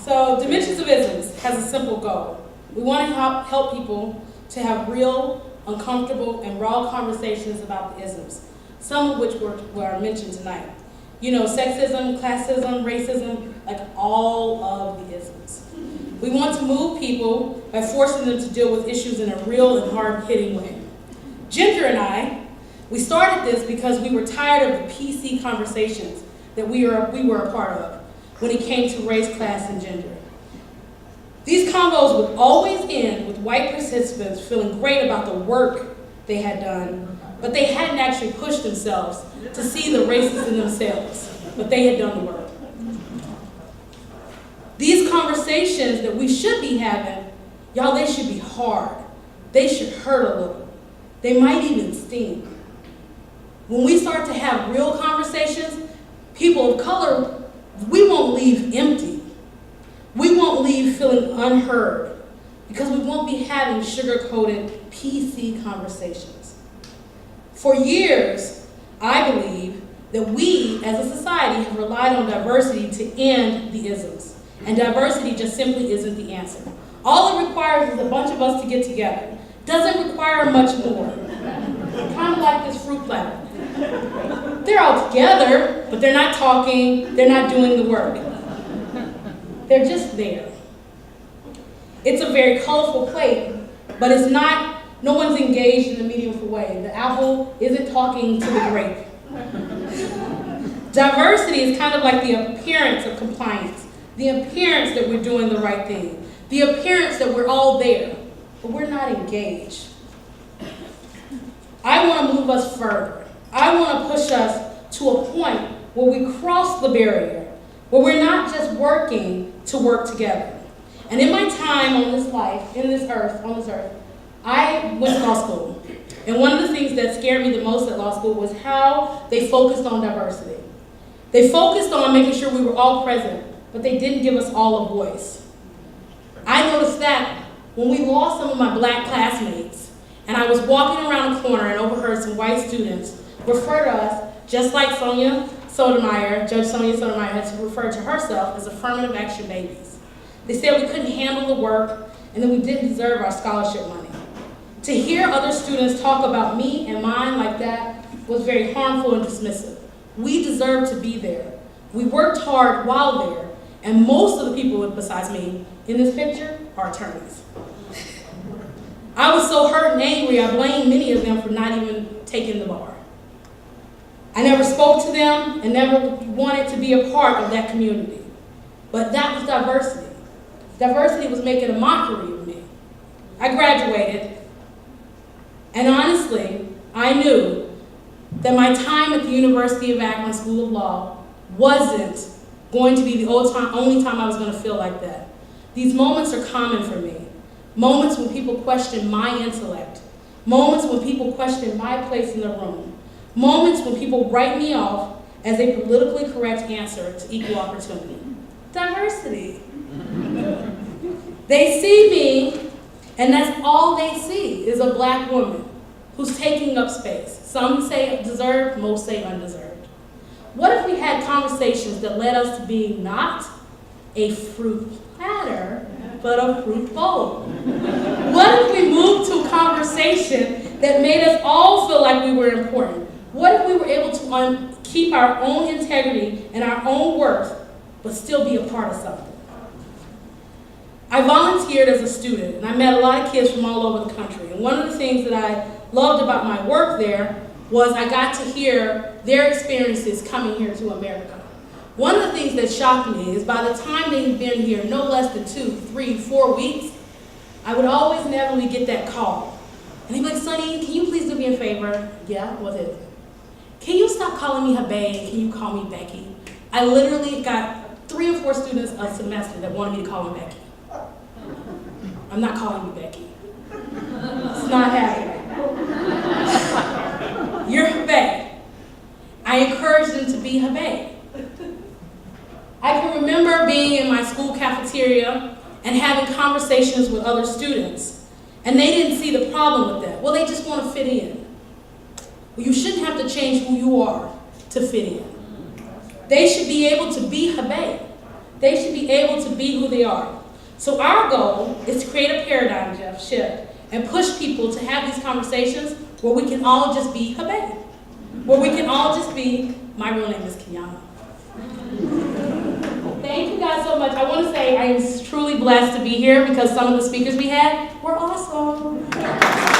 So Dimensions of Isms has a simple goal. We want to help people to have real, uncomfortable, and raw conversations about the isms, some of which were mentioned tonight. You know, sexism, classism, racism, like all of the isms. We want to move people by forcing them to deal with issues in a real and hard-hitting way. Ginger and I, we started this because we were tired of the PC conversations that we were a part of when it came to race, class, and gender. These combos would always end with white participants feeling great about the work they had done, but they hadn't actually pushed themselves to see the racist in themselves, but they had done the work. These conversations that we should be having, y'all, they should be hard. They should hurt a little. They might even sting. When we start to have real conversations, people of color, we won't leave empty. We won't leave feeling unheard because we won't be having sugar-coated PC conversations. For years, I believe that we as a society have relied on diversity to end the isms. And diversity just simply isn't the answer. All it requires is a bunch of us to get together. Doesn't require much more. Kind of like this fruit platter. They're all together, but they're not talking, they're not doing the work. They're just there. It's a very colorful plate, but it's not, no one's engaged in a meaningful way. The apple isn't talking to the grape. Diversity is kind of like the appearance of compliance, the appearance that we're doing the right thing, the appearance that we're all there, but we're not engaged. I want to move us further. I want to push us to a point where we cross the barrier, where we're not just working to work together. And in my time on this life, on this earth, I went to law school. And one of the things that scared me the most at law school was how they focused on diversity. They focused on making sure we were all present, but they didn't give us all a voice. I noticed that when we lost some of my black classmates, and I was walking around a corner and overheard some white students refer to us, just like Judge Sonia Sotomayor has referred to herself as affirmative action babies. They said we couldn't handle the work and that we didn't deserve our scholarship money. To hear other students talk about me and mine like that was very harmful and dismissive. We deserve to be there. We worked hard while there, and most of the people besides me in this picture are attorneys. I was so hurt and angry, I blamed many of them for not even taking the bar. I never spoke to them and never wanted to be a part of that community. But that was diversity. Diversity was making a mockery of me. I graduated, and honestly, I knew that my time at the University of Akron School of Law wasn't going to be the only time I was going to feel like that. These moments are common for me. Moments when people question my intellect. Moments when people question my place in the room. Moments when people write me off as a politically correct answer to equal opportunity. Diversity. They see me, and that's all they see is a black woman who's taking up space. Some say deserved, most say undeserved. What if we had conversations that led us to being not a fruit platter, but a fruit bowl? What if we moved to a conversation that made us all feel like we were important? What if we were able to keep our own integrity and our own worth, but still be a part of something? I volunteered as a student, and I met a lot of kids from all over the country. And one of the things that I loved about my work there was I got to hear their experiences coming here to America. One of the things that shocked me is by the time they had been here no less than 2, 3, 4 weeks, I would always inevitably get that call. And they'd be like, Sonny, can you please do me a favor? Yeah, what is it? Can you stop calling me Habe? Can you call me Becky? I literally got 3 or 4 students a semester that wanted me to call me Becky. I'm not calling you Becky. It's not happening. You're Habe. I encouraged them to be Habe. I can remember being in my school cafeteria and having conversations with other students, and they didn't see the problem with that. Well, they just want to fit in. Well, you shouldn't have to change who you are to fit in. They should be able to be Habe. They should be able to be who they are. So our goal is to create a paradigm shift and push people to have these conversations where we can all just be Habe, where we can all just be, my real name is Kiana. Thank you guys so much. I want to say I am truly blessed to be here because some of the speakers we had were awesome.